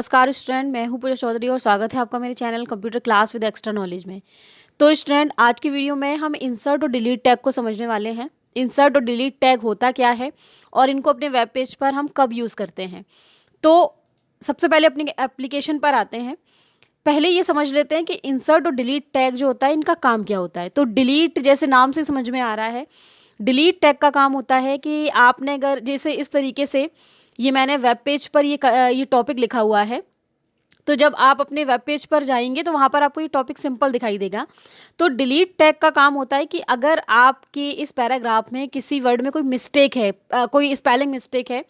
नमस्कार स्टूडेंट, मैं हूं पूजा चौधरी और स्वागत है आपका मेरे channel computer class with extra knowledge में। तो स्टूडेंट, आज की वीडियो में हम इंसर्ट और डिलीट टैग को समझने वाले हैं। इंसर्ट और डिलीट टैग होता क्या है और इनको अपने वेब पेज पर हम कब यूज़ करते हैं। तो सबसे पहले अपनी एप्लीकेशन पर आते हैं। पहले ये समझ लेते हैं कि इंसर्ट और डिलीट टैग जो होता है इनका काम क्या होता है। तो डिलीट जैसे नाम से समझ में आ रहा है, डिलीट टैग का काम होता है कि आपने अगर जैसे इस तरीके से ये मैंने वेब पेज पर ये टॉपिक लिखा हुआ है, तो जब आप अपने वेब पेज पर जाएंगे तो वहाँ पर आपको ये टॉपिक सिंपल दिखाई देगा। तो डिलीट टैग का काम होता है कि अगर आपके इस पैराग्राफ में किसी वर्ड में कोई मिस्टेक है, कोई स्पेलिंग मिस्टेक है,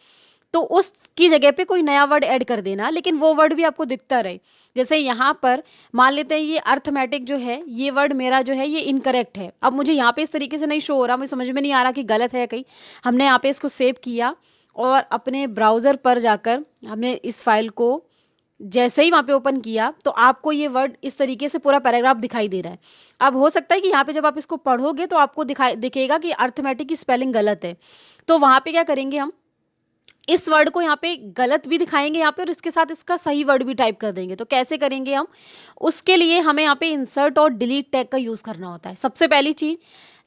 तो उसकी जगह पे कोई नया वर्ड ऐड कर देना, लेकिन वो वर्ड भी आपको दिखता रहे। जैसे यहाँ पर मान लेते हैं ये अर्थमेटिक जो है, ये वर्ड मेरा जो है ये इनकरेक्ट है। अब मुझे यहाँ पे इस तरीके से नहीं शो हो रहा, मुझे समझ में नहीं आ रहा कि गलत है कहीं। हमने यहाँ पे इसको सेव किया और अपने ब्राउज़र पर जाकर हमने इस फाइल को जैसे ही वहाँ पे ओपन किया तो आपको ये वर्ड इस तरीके से पूरा पैराग्राफ दिखाई दे रहा है। अब हो सकता है कि यहाँ पे जब आप इसको पढ़ोगे तो आपको दिखेगा कि अर्थमेटिक की स्पेलिंग गलत है। तो वहाँ पे क्या करेंगे, हम इस वर्ड को यहाँ पे गलत भी दिखाएंगे यहाँ पे और इसके साथ इसका सही वर्ड भी टाइप कर देंगे। तो कैसे करेंगे हम, उसके लिए हमें यहाँ पे इंसर्ट और डिलीट टैग का यूज़ करना होता है। सबसे पहली चीज़,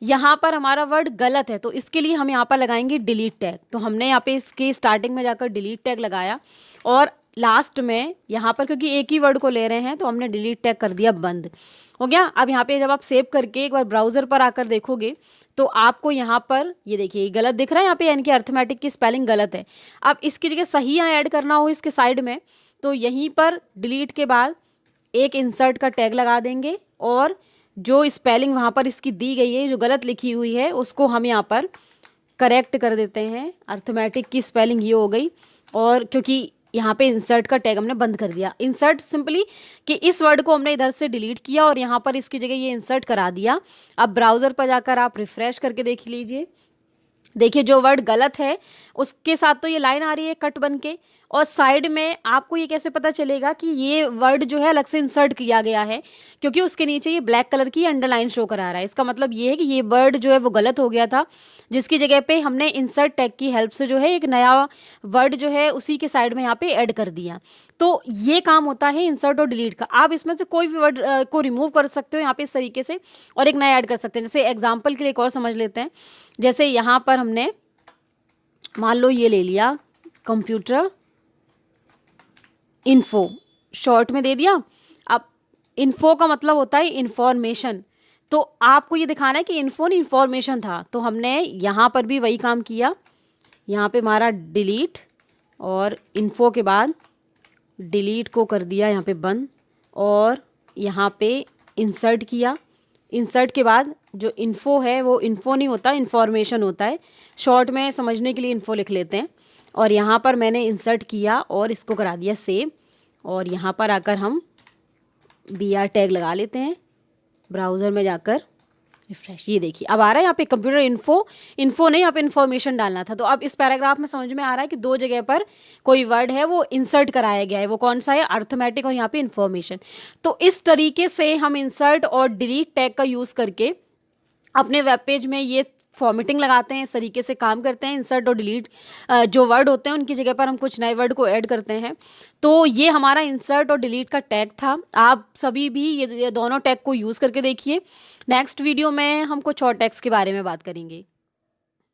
यहाँ पर हमारा वर्ड गलत है तो इसके लिए हम यहाँ पर लगाएंगे डिलीट टैग। तो हमने यहाँ पे इसके स्टार्टिंग में जाकर डिलीट टैग लगाया और लास्ट में यहाँ पर क्योंकि एक ही वर्ड को ले रहे हैं तो हमने डिलीट टैग कर दिया, बंद हो गया। अब यहाँ पे जब आप सेव करके एक बार ब्राउज़र पर आकर देखोगे तो आपको यहाँ पर ये देखिए गलत दिख रहा है, यहाँ पे यानी कि अर्थमेटिक की स्पेलिंग गलत है। अब इसकी जगह सही यहाँ ऐड करना हो इसके साइड में, तो यहीं पर डिलीट के बाद एक इंसर्ट का टैग लगा देंगे और जो स्पेलिंग वहाँ पर इसकी दी गई है, जो गलत लिखी हुई है, उसको हम यहाँ पर करेक्ट कर देते हैं। अर्थमेटिक की स्पेलिंग ये हो गई और क्योंकि यहाँ पे इंसर्ट का टैग हमने बंद कर दिया। इंसर्ट सिंपली कि इस वर्ड को हमने इधर से डिलीट किया और यहाँ पर इसकी जगह ये इंसर्ट करा दिया। अब ब्राउज़र पर जाकर आप रिफ्रेश करके देख लीजिए, देखिए जो वर्ड गलत है उसके साथ तो ये लाइन आ रही है कट बन के, और साइड में आपको ये कैसे पता चलेगा कि ये वर्ड जो है अलग से इंसर्ट किया गया है, क्योंकि उसके नीचे ये ब्लैक कलर की अंडरलाइन शो करा रहा है। इसका मतलब ये है कि ये वर्ड जो है वो गलत हो गया था, जिसकी जगह पे हमने इंसर्ट टैग की हेल्प से जो है एक नया वर्ड जो है उसी के साइड में यहाँ पे ऐड कर दिया। तो ये काम होता है इंसर्ट और डिलीट का। आप इसमें से कोई भी वर्ड को रिमूव कर सकते हो यहाँ पे इस तरीके से और एक नया ऐड कर सकते हैं। जैसे एग्जाम्पल के लिए एक और समझ लेते हैं। जैसे यहाँ पर हमने मान लो ये ले लिया कंप्यूटर इन्फो, शॉर्ट में दे दिया। अब इन्फो का मतलब होता है इंफॉर्मेशन, तो आपको ये दिखाना है कि इन्फो नहीं इंफॉर्मेशन था। तो हमने यहाँ पर भी वही काम किया, यहाँ पे हमारा डिलीट और इन्फो के बाद डिलीट को कर दिया यहाँ पे बंद और यहाँ पे इंसर्ट किया। इंसर्ट के बाद जो इन्फो है वो इन्फो नहीं होता, इन्फॉर्मेशन होता है। शॉर्ट में समझने के लिए इन्फो लिख लेते हैं। और यहाँ पर मैंने इंसर्ट किया और इसको करा दिया सेव और यहाँ पर आकर हम BR टैग लगा लेते हैं। ब्राउज़र में जाकर रिफ्रेश, ये देखिए अब आ रहा है यहाँ पे कंप्यूटर इन्फो नहीं, यहाँ पे इन्फॉर्मेशन डालना था। तो अब इस पैराग्राफ में समझ में आ रहा है कि दो जगह पर कोई वर्ड है वो इंसर्ट कराया गया है। वो कौन सा है, अर्थमेटिक और यहाँ पे इन्फॉर्मेशन। तो इस तरीके से हम इंसर्ट और डिलीट टैग का यूज़ करके अपने वेब पेज में ये फॉर्मेटिंग लगाते हैं, इस तरीके से काम करते हैं। इंसर्ट और डिलीट जो वर्ड होते हैं उनकी जगह पर हम कुछ नए वर्ड को ऐड करते हैं। तो ये हमारा इंसर्ट और डिलीट का टैग था। आप सभी भी ये दोनों टैग को यूज़ करके देखिए। नेक्स्ट वीडियो में हम कुछ और टैग्स के बारे में बात करेंगे।